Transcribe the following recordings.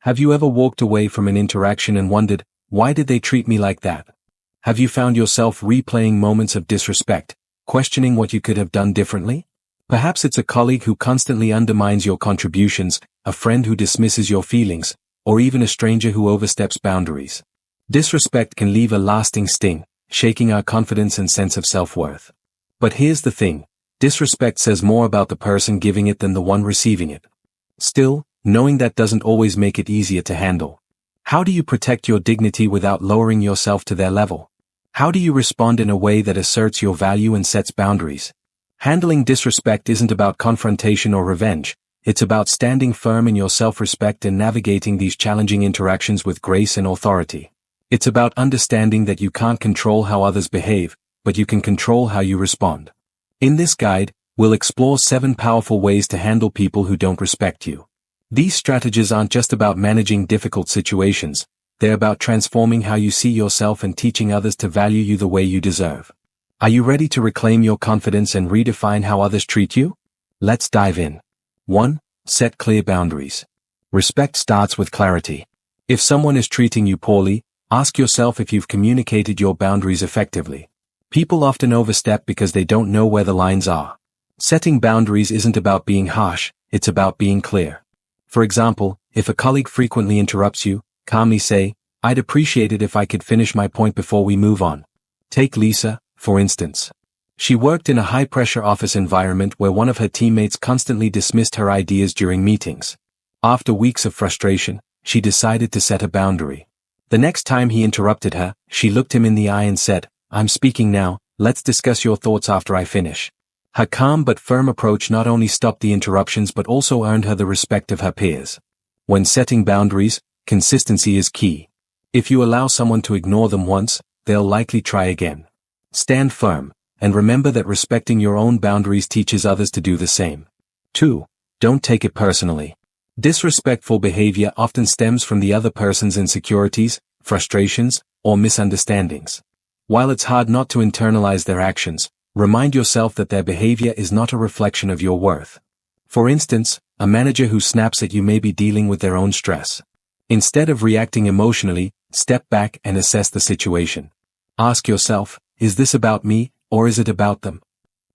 Have you ever walked away from an interaction and wondered, why did they treat me like that? Have you found yourself replaying moments of disrespect, questioning what you could have done differently? Perhaps it's a colleague who constantly undermines your contributions, a friend who dismisses your feelings, or even a stranger who oversteps boundaries. Disrespect can leave a lasting sting, shaking our confidence and sense of self-worth. But here's the thing, disrespect says more about the person giving it than the one receiving it. Still, knowing that doesn't always make it easier to handle. How do you protect your dignity without lowering yourself to their level? How do you respond in a way that asserts your value and sets boundaries? Handling disrespect isn't about confrontation or revenge, it's about standing firm in your self-respect and navigating these challenging interactions with grace and authority. It's about understanding that you can't control how others behave, but you can control how you respond. In this guide, we'll explore 7 powerful ways to handle people who don't respect you. These strategies aren't just about managing difficult situations, they're about transforming how you see yourself and teaching others to value you the way you deserve. Are you ready to reclaim your confidence and redefine how others treat you? Let's dive in. 1. Set clear boundaries. Respect starts with clarity. If someone is treating you poorly, ask yourself if you've communicated your boundaries effectively. People often overstep because they don't know where the lines are. Setting boundaries isn't about being harsh, it's about being clear. For example, if a colleague frequently interrupts you, calmly say, "I'd appreciate it if I could finish my point before we move on." Take Lisa, for instance. She worked in a high-pressure office environment where one of her teammates constantly dismissed her ideas during meetings. After weeks of frustration, she decided to set a boundary. The next time he interrupted her, she looked him in the eye and said, "I'm speaking now, let's discuss your thoughts after I finish." Her calm but firm approach not only stopped the interruptions but also earned her the respect of her peers. When setting boundaries, consistency is key. If you allow someone to ignore them once, they'll likely try again. Stand firm, and remember that respecting your own boundaries teaches others to do the same. 2. Don't take it personally. Disrespectful behavior often stems from the other person's insecurities, frustrations, or misunderstandings. While it's hard not to internalize their actions, remind yourself that their behavior is not a reflection of your worth. For instance, a manager who snaps at you may be dealing with their own stress. Instead of reacting emotionally, step back and assess the situation. Ask yourself, is this about me, or is it about them?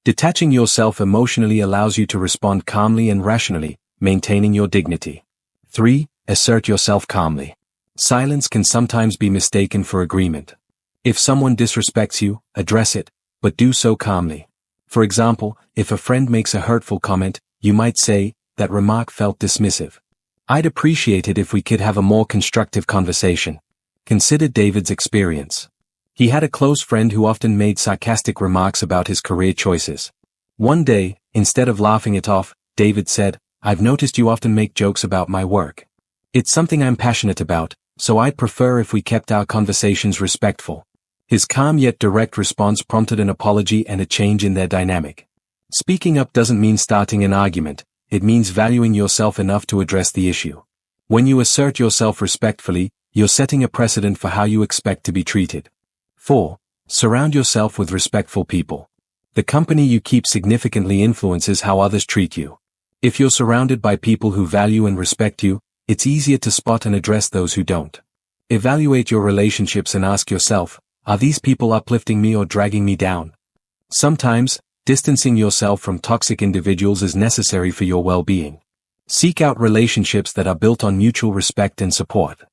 Detaching yourself emotionally allows you to respond calmly and rationally, maintaining your dignity. 3. Assert yourself calmly. Silence can sometimes be mistaken for agreement. If someone disrespects you, address it, but do so calmly. For example, if a friend makes a hurtful comment, you might say, "That remark felt dismissive. I'd appreciate it if we could have a more constructive conversation." Consider David's experience. He had a close friend who often made sarcastic remarks about his career choices. One day, instead of laughing it off, David said, "I've noticed you often make jokes about my work. It's something I'm passionate about, so I'd prefer if we kept our conversations respectful." His calm yet direct response prompted an apology and a change in their dynamic. Speaking up doesn't mean starting an argument, it means valuing yourself enough to address the issue. When you assert yourself respectfully, you're setting a precedent for how you expect to be treated. 4. Surround yourself with respectful people. The company you keep significantly influences how others treat you. If you're surrounded by people who value and respect you, it's easier to spot and address those who don't. Evaluate your relationships and ask yourself, are these people uplifting me or dragging me down? Sometimes, distancing yourself from toxic individuals is necessary for your well-being. Seek out relationships that are built on mutual respect and support.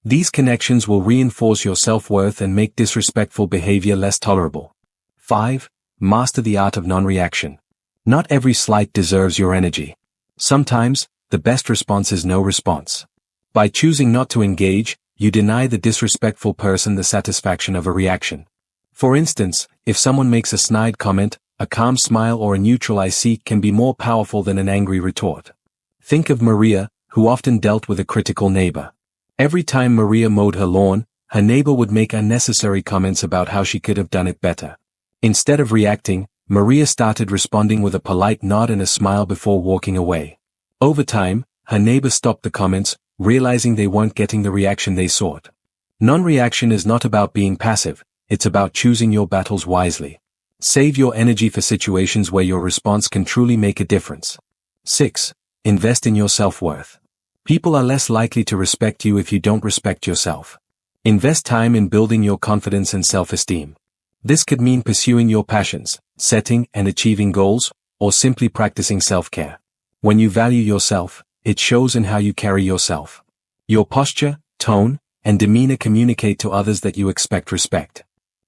These connections will reinforce your self-worth and make disrespectful behavior less tolerable. 5. Master the art of non-reaction. Not every slight deserves your energy. Sometimes, the best response is no response. By choosing not to engage, you deny the disrespectful person the satisfaction of a reaction. For instance, if someone makes a snide comment, a calm smile or a neutral "I see" can be more powerful than an angry retort. Think of Maria, who often dealt with a critical neighbor. Every time Maria mowed her lawn, her neighbor would make unnecessary comments about how she could have done it better. Instead of reacting, Maria started responding with a polite nod and a smile before walking away. Over time, her neighbor stopped the comments, realizing they weren't getting the reaction they sought. Non-reaction is not about being passive, it's about choosing your battles wisely. Save your energy for situations where your response can truly make a difference. 6. Invest in your self-worth. People are less likely to respect you if you don't respect yourself. Invest time in building your confidence and self-esteem. This could mean pursuing your passions, setting and achieving goals, or simply practicing self-care. When you value yourself, it shows in how you carry yourself. Your posture, tone, and demeanor communicate to others that you expect respect.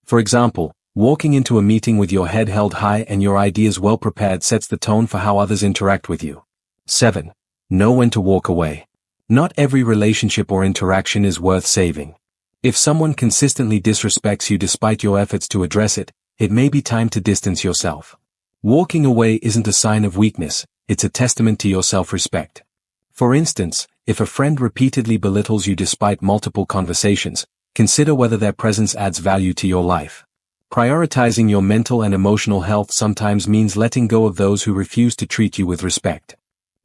For example, walking into a meeting with your head held high and your ideas well prepared sets the tone for how others interact with you. 7. Know when to walk away. Not every relationship or interaction is worth saving. If someone consistently disrespects you despite your efforts to address it, it may be time to distance yourself. Walking away isn't a sign of weakness, it's a testament to your self-respect. For instance, if a friend repeatedly belittles you despite multiple conversations, consider whether their presence adds value to your life. Prioritizing your mental and emotional health sometimes means letting go of those who refuse to treat you with respect.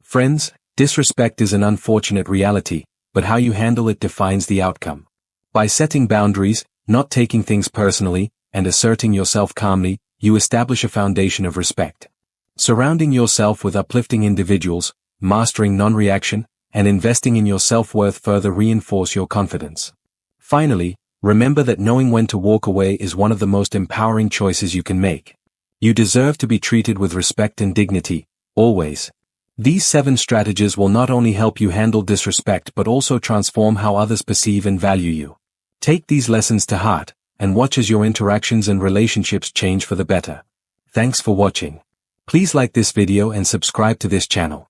Friends, disrespect is an unfortunate reality, but how you handle it defines the outcome. By setting boundaries, not taking things personally, and asserting yourself calmly, you establish a foundation of respect. Surrounding yourself with uplifting individuals, mastering non-reaction, and investing in your self-worth further reinforce your confidence. Finally, remember that knowing when to walk away is one of the most empowering choices you can make. You deserve to be treated with respect and dignity, always. These 7 strategies will not only help you handle disrespect but also transform how others perceive and value you. Take these lessons to heart, and watch as your interactions and relationships change for the better. Thanks for watching. Please like this video and subscribe to this channel.